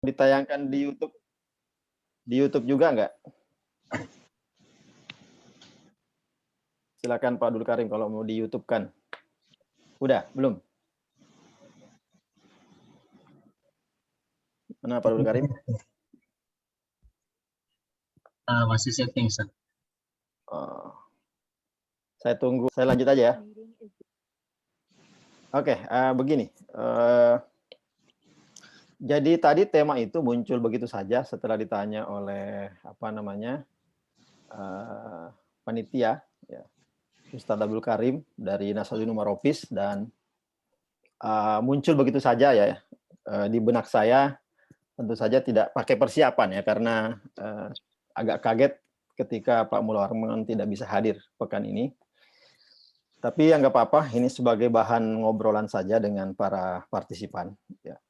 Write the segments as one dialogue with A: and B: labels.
A: Ditayangkan di YouTube juga nggak? Silakan Pak Abdul Karim kalau mau di YouTube kan. Udah, belum? Mana Pak Abdul Karim?
B: Masih setting, Ustaz.
A: Saya tunggu, saya lanjut aja ya. Oke, begini. Jadi tadi tema itu muncul begitu saja setelah ditanya oleh panitia, ya, Ustadz Abdul Karim dari Nasaruddin Umar Office, dan muncul begitu saja ya di benak saya. Tentu saja tidak pakai persiapan ya, karena agak kaget ketika Pak Mulwarman tidak bisa hadir pekan ini. Tapi ya nggak apa-apa, ini sebagai bahan ngobrolan saja dengan para partisipan. Ya.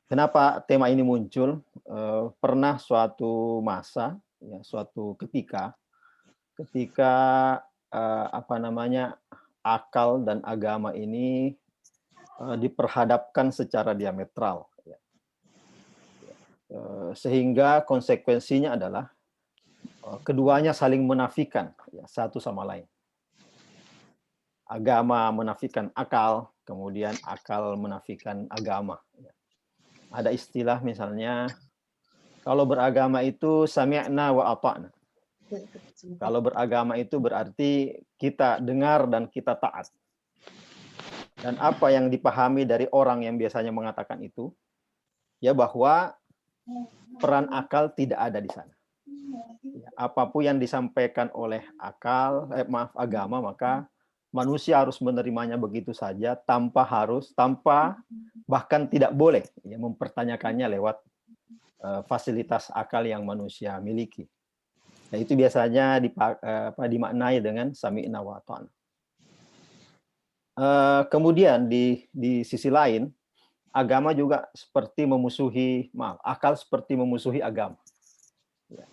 A: Kenapa tema ini muncul? Pernah suatu masa, ya, suatu ketika akal dan agama ini diperhadapkan secara diametral, ya. Sehingga konsekuensinya adalah keduanya saling menafikan, ya, satu sama lain. Agama menafikan akal, kemudian akal menafikan agama. Ada istilah misalnya, kalau beragama itu sami'na wa ata'na. Kalau beragama itu berarti kita dengar dan kita taat. Dan apa yang dipahami dari orang yang biasanya mengatakan itu, ya, bahwa peran akal tidak ada di sana. Ya, apapun yang disampaikan oleh agama, maka manusia harus menerimanya begitu saja, tanpa bahkan tidak boleh, ya, mempertanyakannya lewat fasilitas akal yang manusia miliki. Nah, itu biasanya dimaknai dengan sami'na wa ata'na. Kemudian di sisi lain, agama juga seperti akal seperti memusuhi agama. Ya,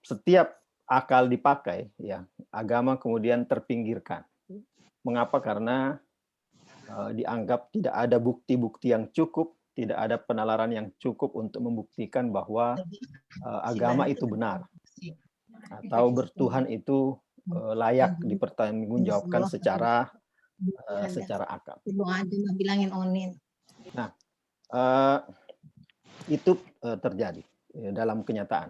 A: setiap akal dipakai, ya, agama kemudian terpinggirkan. Mengapa? Karena dianggap tidak ada bukti-bukti yang cukup, tidak ada penalaran yang cukup untuk membuktikan bahwa agama itu benar, atau bertuhan itu layak dipertanggungjawabkan secara akal. Nah, itu terjadi dalam kenyataan.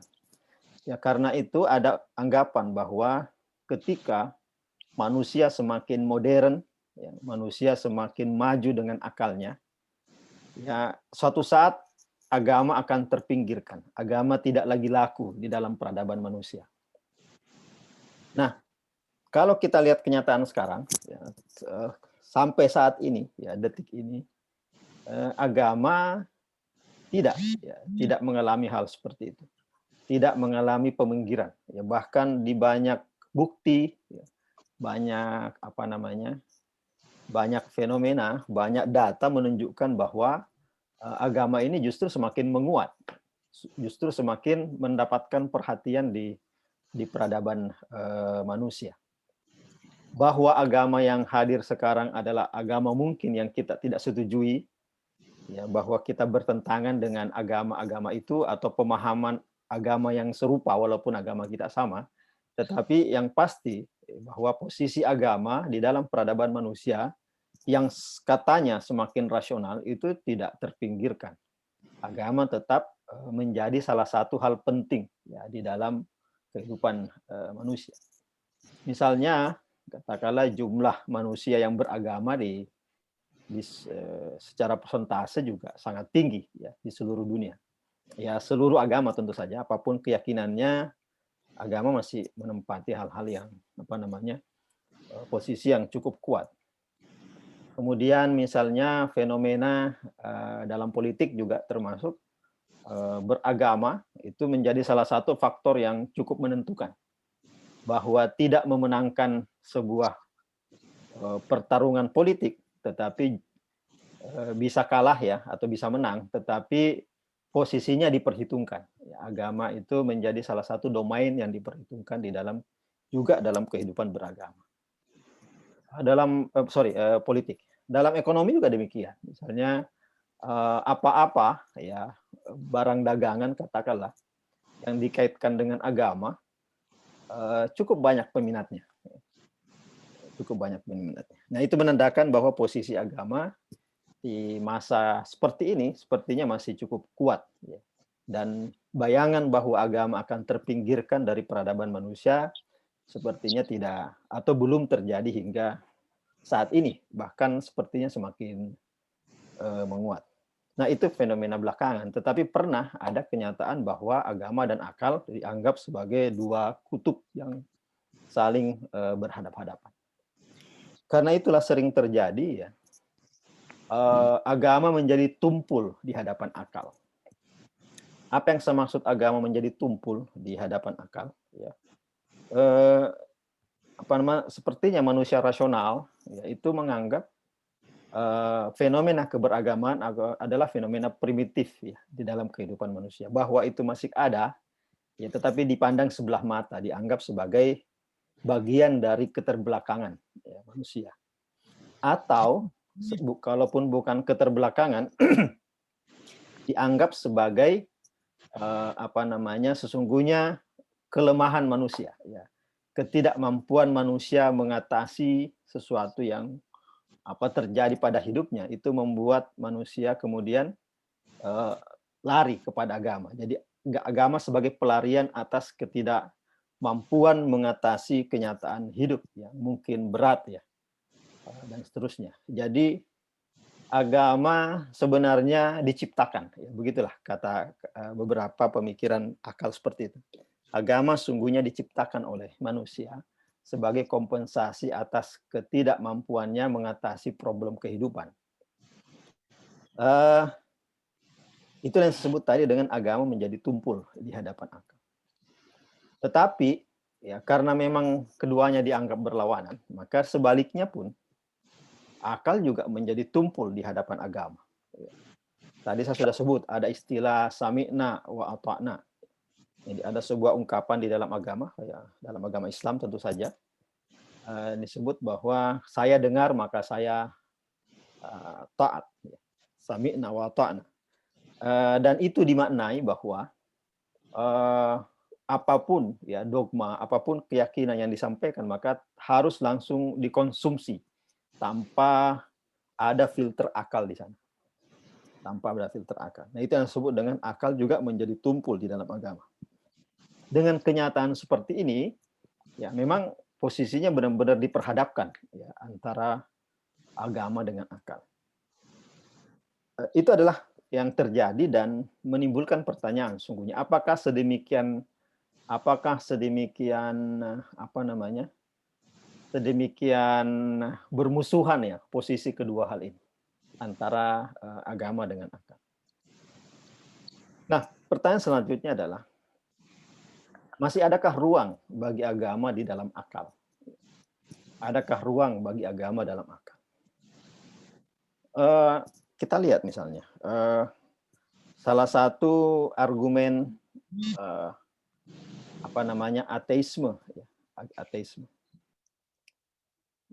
A: Ya, karena itu ada anggapan bahwa ketika manusia semakin modern, ya, manusia semakin maju dengan akalnya, ya, suatu saat agama akan terpinggirkan. Agama tidak lagi laku di dalam peradaban manusia. Nah, kalau kita lihat kenyataan sekarang, ya, sampai saat ini, ya, detik ini, agama tidak mengalami hal seperti itu. Tidak mengalami peminggiran, ya, bahkan di banyak bukti, ya, banyak fenomena, banyak data menunjukkan bahwa agama ini justru semakin menguat, justru semakin mendapatkan perhatian di peradaban manusia. Bahwa agama yang hadir sekarang adalah agama mungkin yang kita tidak setujui, ya, bahwa kita bertentangan dengan agama-agama itu atau pemahaman agama yang serupa walaupun agama kita sama, tetapi yang pasti bahwa posisi agama di dalam peradaban manusia yang katanya semakin rasional itu tidak terpinggirkan. Agama tetap menjadi salah satu hal penting, ya, di dalam kehidupan manusia. Misalnya, katakanlah jumlah manusia yang beragama secara persentase juga sangat tinggi, ya, di seluruh dunia. Ya, seluruh agama tentu saja, apapun keyakinannya, agama masih menempati hal-hal yang posisi yang cukup kuat. Kemudian misalnya fenomena dalam politik juga termasuk beragama itu menjadi salah satu faktor yang cukup menentukan bahwa tidak memenangkan sebuah pertarungan politik, tetapi bisa kalah, ya, atau bisa menang, tetapi posisinya diperhitungkan. Ya, agama itu menjadi salah satu domain yang diperhitungkan juga dalam kehidupan beragama. Politik. dalam ekonomi juga demikian. Misalnya apa-apa ya barang dagangan katakanlah yang dikaitkan dengan agama cukup banyak peminatnya. Cukup banyak peminatnya. Nah, itu menandakan bahwa posisi agama di masa seperti ini sepertinya masih cukup kuat. Ya. Dan bayangan bahwa agama akan terpinggirkan dari peradaban manusia sepertinya tidak atau belum terjadi hingga saat ini. Bahkan sepertinya semakin menguat. Nah, itu fenomena belakangan. Tetapi pernah ada kenyataan bahwa agama dan akal dianggap sebagai dua kutub yang saling berhadap-hadapan. Karena itulah sering terjadi ya, agama menjadi tumpul di hadapan akal. Apa yang saya maksud agama menjadi tumpul di hadapan akal? Ya. Sepertinya manusia rasional ya, itu menganggap fenomena keberagaman adalah fenomena primitif ya, di dalam kehidupan manusia. Bahwa itu masih ada, ya, tetapi dipandang sebelah mata, dianggap sebagai bagian dari keterbelakangan ya, manusia. Atau kalaupun bukan keterbelakangan, dianggap sebagai sesungguhnya kelemahan manusia, ya, ketidakmampuan manusia mengatasi sesuatu yang terjadi pada hidupnya, itu membuat manusia kemudian lari kepada agama. Jadi agama sebagai pelarian atas ketidakmampuan mengatasi kenyataan hidup yang mungkin berat ya, dan seterusnya. Jadi agama sebenarnya diciptakan, ya, begitulah kata beberapa pemikiran akal seperti itu. Agama sungguhnya diciptakan oleh manusia sebagai kompensasi atas ketidakmampuannya mengatasi problem kehidupan. Itu yang disebut tadi dengan agama menjadi tumpul di hadapan akal. Tetapi ya karena memang keduanya dianggap berlawanan, maka sebaliknya pun akal juga menjadi tumpul di hadapan agama. Tadi saya sudah sebut ada istilah sami'na wa ata'na. Jadi ada sebuah ungkapan di dalam agama, ya, dalam agama Islam tentu saja, disebut bahwa saya dengar maka saya taat. Sami'na wa ata'na. Dan itu dimaknai bahwa apapun ya dogma, apapun keyakinan yang disampaikan maka harus langsung dikonsumsi tanpa ada filter akal di sana. Tanpa ada filter akal. Nah, itu yang disebut dengan akal juga menjadi tumpul di dalam agama. Dengan kenyataan seperti ini, ya memang posisinya benar-benar diperhadapkan ya, antara agama dengan akal. Itu adalah yang terjadi dan menimbulkan pertanyaan sungguhnya apakah sedemikian sedemikian bermusuhan ya posisi kedua hal ini antara agama dengan akal. Nah, pertanyaan selanjutnya adalah masih adakah ruang bagi agama di dalam akal? Adakah ruang bagi agama dalam akal? Kita lihat misalnya salah satu argumen ateisme, ya, ateisme.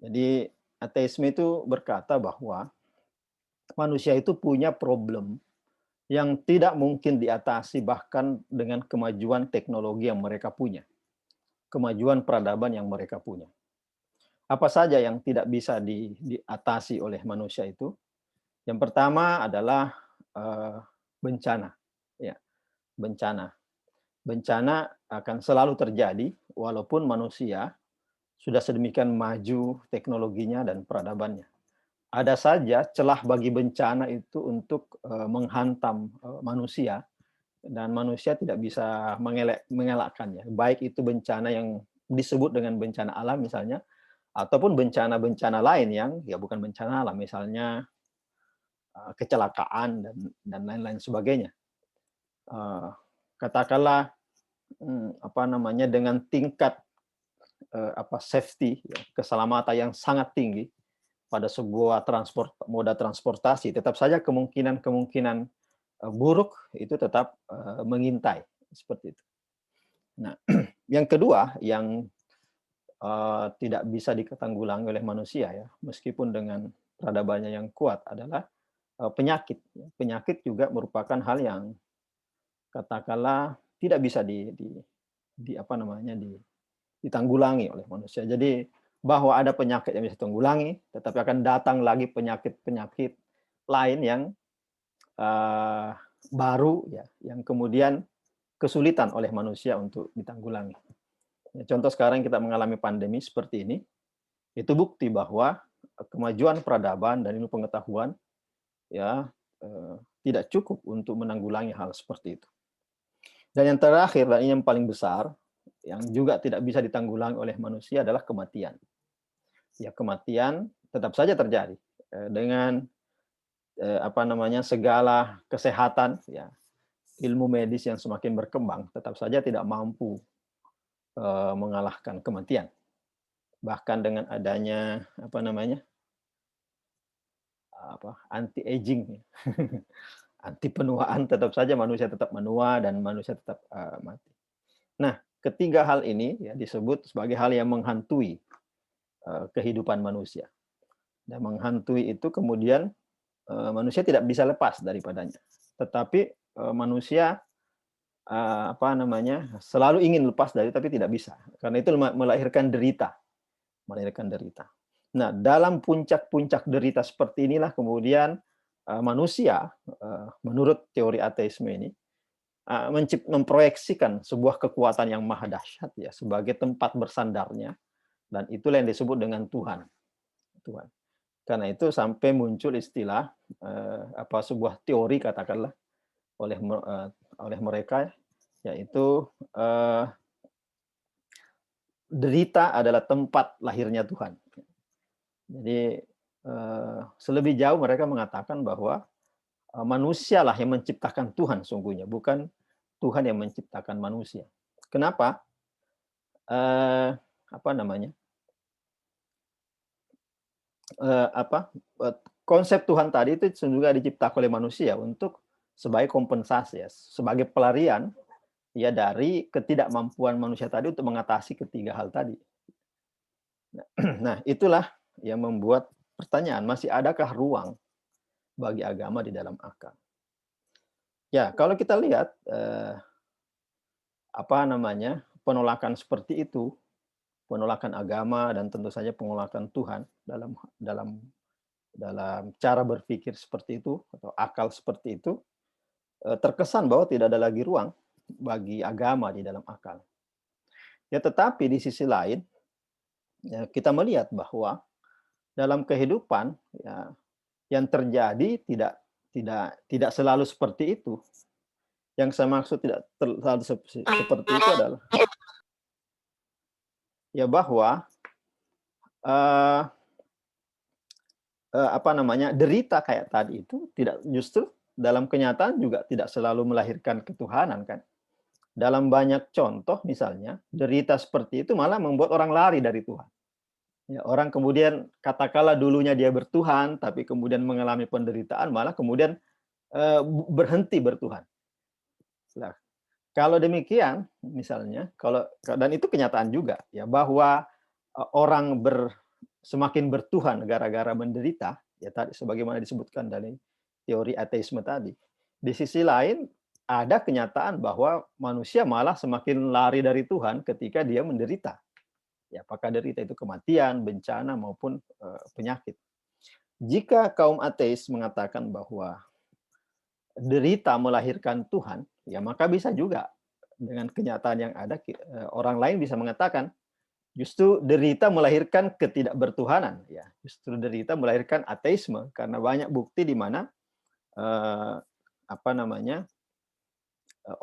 A: Jadi ateisme itu berkata bahwa manusia itu punya problem yang tidak mungkin diatasi bahkan dengan kemajuan teknologi yang mereka punya, kemajuan peradaban yang mereka punya. Apa saja yang tidak bisa diatasi oleh manusia itu? Yang pertama adalah bencana. Ya, bencana. Bencana akan selalu terjadi walaupun manusia sudah sedemikian maju teknologinya dan peradabannya. Ada saja celah bagi bencana itu untuk menghantam manusia dan manusia tidak bisa mengelakkannya. Baik itu bencana yang disebut dengan bencana alam misalnya, ataupun bencana-bencana lain yang ya bukan bencana alam, misalnya kecelakaan dan lain-lain sebagainya. Katakanlah dengan tingkat safety, ya, keselamatan yang sangat tinggi pada sebuah moda transportasi, tetap saja kemungkinan buruk itu tetap mengintai seperti itu. Nah, yang kedua yang tidak bisa ditanggulangi oleh manusia ya, meskipun dengan peradabannya yang kuat adalah penyakit. Penyakit juga merupakan hal yang katakanlah tidak bisa di apa namanya ditanggulangi oleh manusia. Jadi bahwa ada penyakit yang bisa ditanggulangi, tetapi akan datang lagi penyakit-penyakit lain yang uh, baru ya, yang kemudian kesulitan oleh manusia untuk ditanggulangi. Ya, contoh sekarang kita mengalami pandemi seperti ini, itu bukti bahwa kemajuan peradaban dan ilmu pengetahuan ya tidak cukup untuk menanggulangi hal seperti itu. Dan yang terakhir dan ini yang paling besar, yang juga tidak bisa ditanggulangi oleh manusia adalah kematian. Ya, kematian tetap saja terjadi dengan apa namanya segala kesehatan ya, ilmu medis yang semakin berkembang tetap saja tidak mampu mengalahkan kematian. Bahkan dengan adanya apa namanya anti aging anti penuaan, tetap saja manusia tetap menua dan manusia tetap mati. Nah, ketiga hal ini ya disebut sebagai hal yang menghantui kehidupan manusia. Dan menghantui itu kemudian manusia tidak bisa lepas daripadanya. Tetapi manusia apa namanya selalu ingin lepas dari, tapi tidak bisa. Karena itu melahirkan derita. Nah, dalam puncak-puncak derita seperti inilah kemudian manusia, menurut teori ateisme ini, memproyeksikan sebuah kekuatan yang maha dahsyat ya sebagai tempat bersandarnya, dan itulah yang disebut dengan Tuhan. Karena itu sampai muncul istilah sebuah teori katakanlah oleh mereka, yaitu derita adalah tempat lahirnya Tuhan. Jadi selebih jauh mereka mengatakan bahwa manusialah yang menciptakan Tuhan sungguhnya, bukan Tuhan yang menciptakan manusia. Kenapa? Apa namanya? Konsep Tuhan tadi itu juga diciptakan oleh manusia untuk sebagai kompensasi ya, sebagai pelarian ya dari ketidakmampuan manusia tadi untuk mengatasi ketiga hal tadi. Nah, itulah yang membuat pertanyaan, masih adakah ruang bagi agama di dalam akal? Ya, kalau kita lihat apa namanya penolakan seperti itu, penolakan agama dan tentu saja penolakan Tuhan dalam dalam dalam cara berpikir seperti itu atau akal seperti itu, terkesan bahwa tidak ada lagi ruang bagi agama di dalam akal. Ya, tetapi di sisi lain ya, kita melihat bahwa dalam kehidupan ya, yang terjadi tidak selalu seperti itu. Yang saya maksud tidak selalu seperti itu adalah ya bahwa apa namanya derita kayak tadi itu tidak, justru dalam kenyataan juga tidak selalu melahirkan ketuhanan kan. Dalam banyak contoh misalnya derita seperti itu malah membuat orang lari dari Tuhan. Ya, orang kemudian katakanlah dulunya dia bertuhan, tapi kemudian mengalami penderitaan, malah kemudian berhenti bertuhan. Nah, kalau demikian, misalnya, dan itu kenyataan juga, ya bahwa orang semakin bertuhan gara-gara menderita, ya tadi sebagaimana disebutkan dari teori ateisme tadi. Di sisi lain, ada kenyataan bahwa manusia malah semakin lari dari Tuhan ketika dia menderita. Ya, apakah derita itu kematian, bencana maupun penyakit. Jika kaum ateis mengatakan bahwa derita melahirkan Tuhan, ya maka bisa juga dengan kenyataan yang ada orang lain bisa mengatakan justru derita melahirkan ketidakbertuhanan, ya. Justru derita melahirkan ateisme karena banyak bukti di mana apa namanya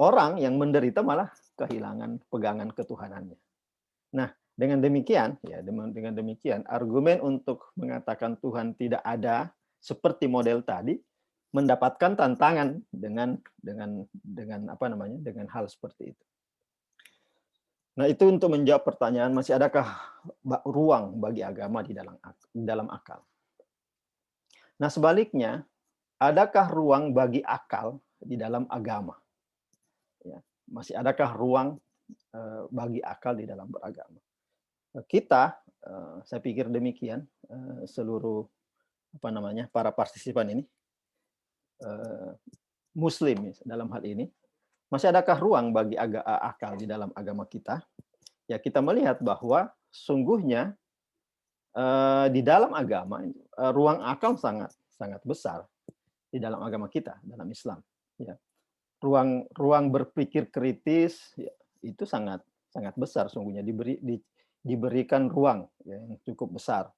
A: orang yang menderita malah kehilangan pegangan ketuhanannya. Nah, dengan demikian, ya dengan demikian argumen untuk mengatakan Tuhan tidak ada seperti model tadi mendapatkan tantangan dengan apa namanya dengan hal seperti itu. Nah, itu untuk menjawab pertanyaan masih adakah ruang bagi agama di dalam akal. Nah, sebaliknya, adakah ruang bagi akal di dalam agama? Ya, masih adakah ruang bagi akal di dalam beragama? Kita, saya pikir demikian, seluruh apa namanya, para partisipan ini, eh, Muslim dalam hal ini, masih adakah ruang bagi akal di dalam agama kita? Ya kita melihat bahwa sungguhnya di dalam agama ruang akal sangat sangat besar di dalam agama kita, dalam Islam. Ya. Ruang berpikir kritis ya, itu sangat sangat besar sungguhnya diberikan ruang ya, yang cukup besar.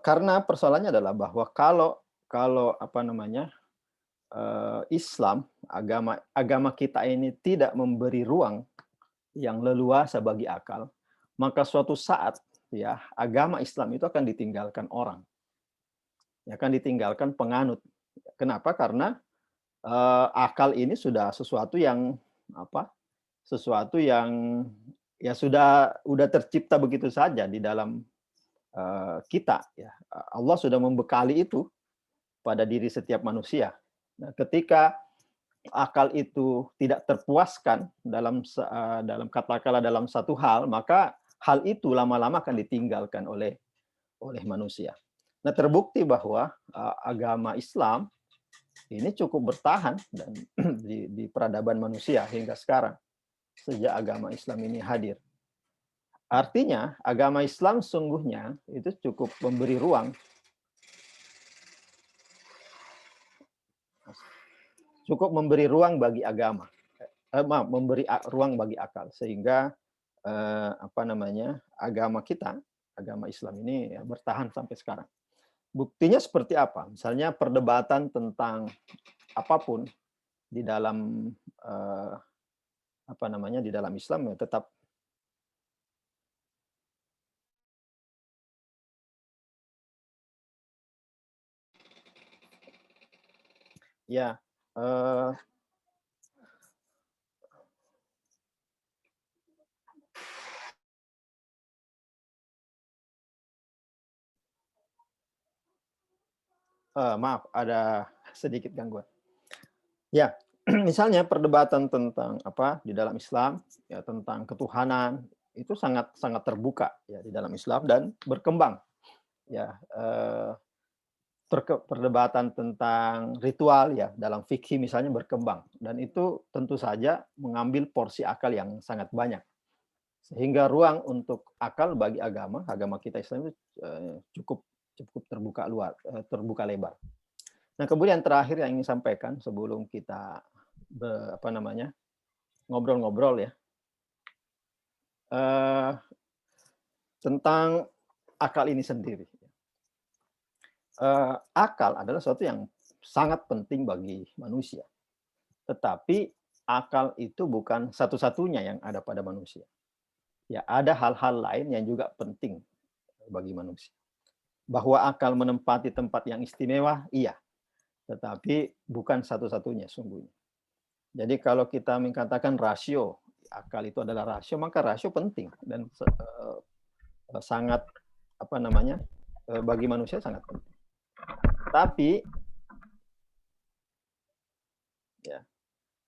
A: Karena persoalannya adalah bahwa kalau kalau apa namanya Islam agama kita ini tidak memberi ruang yang leluasa bagi akal, maka suatu saat ya agama Islam itu akan ditinggalkan orang, ya, akan ditinggalkan penganut. Kenapa? Karena akal ini sudah sesuatu yang apa? Sesuatu yang ya sudah tercipta begitu saja di dalam kita. Ya. Allah sudah membekali itu pada diri setiap manusia. Nah, ketika akal itu tidak terpuaskan dalam katakanlah dalam satu hal, maka hal itu lama-lama akan ditinggalkan oleh manusia. Nah, terbukti bahwa agama Islam ini cukup bertahan dan di peradaban manusia hingga sekarang sejak agama Islam ini hadir. Artinya agama Islam sungguhnya itu cukup memberi ruang bagi agama, memberi ruang bagi akal sehingga apa namanya agama kita, agama Islam ini ya, bertahan sampai sekarang. Buktinya seperti apa? Misalnya perdebatan tentang apapun di dalam apa namanya di dalam Islam ya tetap ya maaf ada sedikit gangguan. Ya, misalnya perdebatan tentang apa di dalam Islam ya tentang ketuhanan itu sangat sangat terbuka ya di dalam Islam dan berkembang. Ya, perdebatan tentang ritual ya dalam fikih misalnya berkembang dan itu tentu saja mengambil porsi akal yang sangat banyak. Sehingga ruang untuk akal bagi agama kita Islam itu cukup terbuka lebar. Nah, kemudian terakhir yang ingin sampaikan sebelum kita apa namanya ngobrol-ngobrol ya tentang akal ini sendiri. Akal adalah sesuatu yang sangat penting bagi manusia. Tetapi akal itu bukan satu-satunya yang ada pada manusia. Ya, ada hal-hal lain yang juga penting bagi manusia. Bahwa akal menempati tempat yang istimewa, iya. Tetapi bukan satu-satunya sungguhnya. Jadi kalau kita mengatakan rasio, akal itu adalah rasio, maka rasio penting dan sangat apa namanya bagi manusia sangat penting.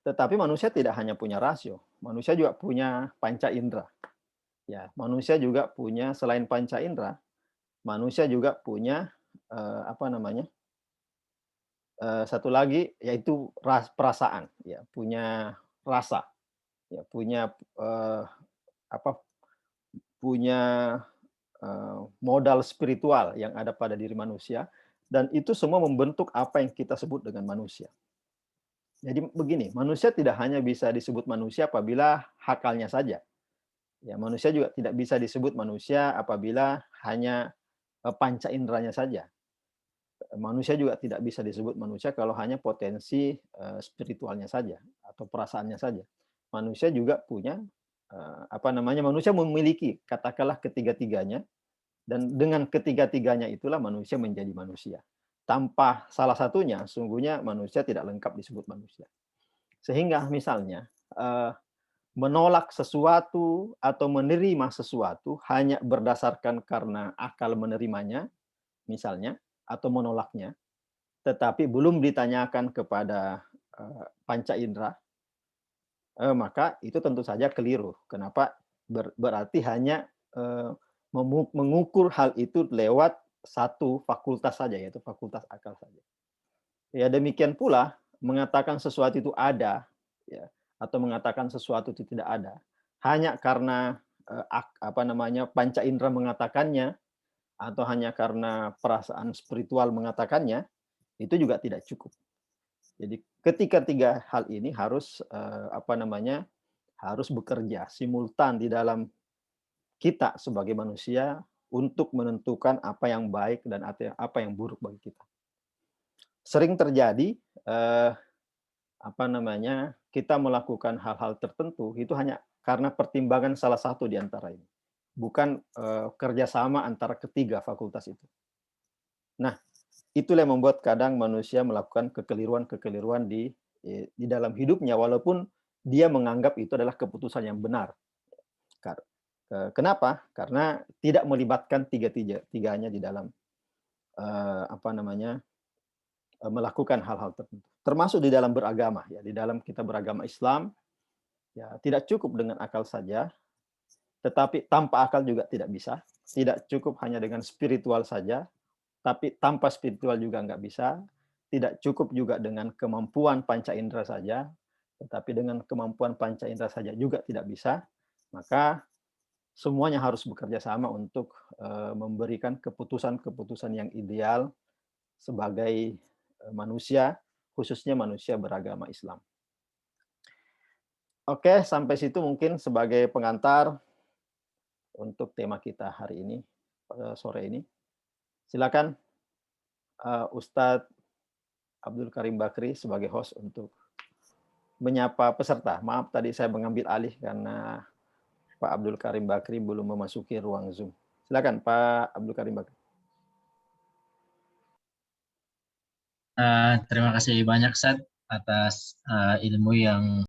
A: Tetapi manusia tidak hanya punya rasio, manusia juga punya panca indera. Ya, manusia juga punya selain panca indera, manusia juga punya apa namanya satu lagi yaitu perasaan, ya punya rasa, ya punya apa punya modal spiritual yang ada pada diri manusia dan itu semua membentuk apa yang kita sebut dengan manusia. Jadi begini, manusia tidak hanya bisa disebut manusia apabila akalnya saja. Ya, manusia juga tidak bisa disebut manusia apabila hanya panca inderanya saja. Manusia juga tidak bisa disebut manusia kalau hanya potensi spiritualnya saja atau perasaannya saja. Manusia juga punya apa namanya? Manusia memiliki katakanlah ketiga-tiganya dan dengan ketiga-tiganya itulah manusia menjadi manusia. Tanpa salah satunya, sungguhnya manusia tidak lengkap disebut manusia. Sehingga misalnya menolak sesuatu atau menerima sesuatu hanya berdasarkan karena akal menerimanya, misalnya, atau menolaknya, tetapi belum ditanyakan kepada panca indera, maka itu tentu saja keliru. Kenapa? Berarti hanya mengukur hal itu lewat satu fakultas saja, yaitu fakultas akal saja. Ya demikian pula mengatakan sesuatu itu ada, ya, atau mengatakan sesuatu itu tidak ada, hanya karena apa namanya panca indera mengatakannya, atau hanya karena perasaan spiritual mengatakannya, itu juga tidak cukup. Jadi ketika tiga hal ini harus apa namanya harus bekerja simultan di dalam kita sebagai manusia untuk menentukan apa yang baik dan apa yang buruk bagi kita. Sering terjadi apa namanya kita melakukan hal-hal tertentu itu hanya karena pertimbangan salah satu di antara ini, bukan kerjasama antara ketiga fakultas itu. Nah, itulah yang membuat kadang manusia melakukan kekeliruan-kekeliruan di dalam hidupnya, walaupun dia menganggap itu adalah keputusan yang benar. Kenapa? Karena tidak melibatkan tiganya di dalam apa namanya melakukan hal-hal tertentu. Termasuk di dalam beragama, ya di dalam kita beragama Islam, ya tidak cukup dengan akal saja, tetapi tanpa akal juga tidak bisa. Tidak cukup hanya dengan spiritual saja, tapi tanpa spiritual juga nggak bisa. Tidak cukup juga dengan kemampuan panca indera saja, tetapi dengan kemampuan panca indera saja juga tidak bisa. Maka semuanya harus bekerja sama untuk memberikan keputusan-keputusan yang ideal sebagai manusia, khususnya manusia beragama Islam. Oke, sampai situ mungkin sebagai pengantar untuk tema kita hari ini, sore ini. Silakan Ustadz Abdul Karim Bakri sebagai host untuk menyapa peserta. Maaf tadi saya mengambil alih karena Pak Abdul Karim Bakri belum memasuki ruang Zoom. Silakan Pak Abdul Karim Bakri.
B: Terima kasih banyak, Sat, atas ilmu yang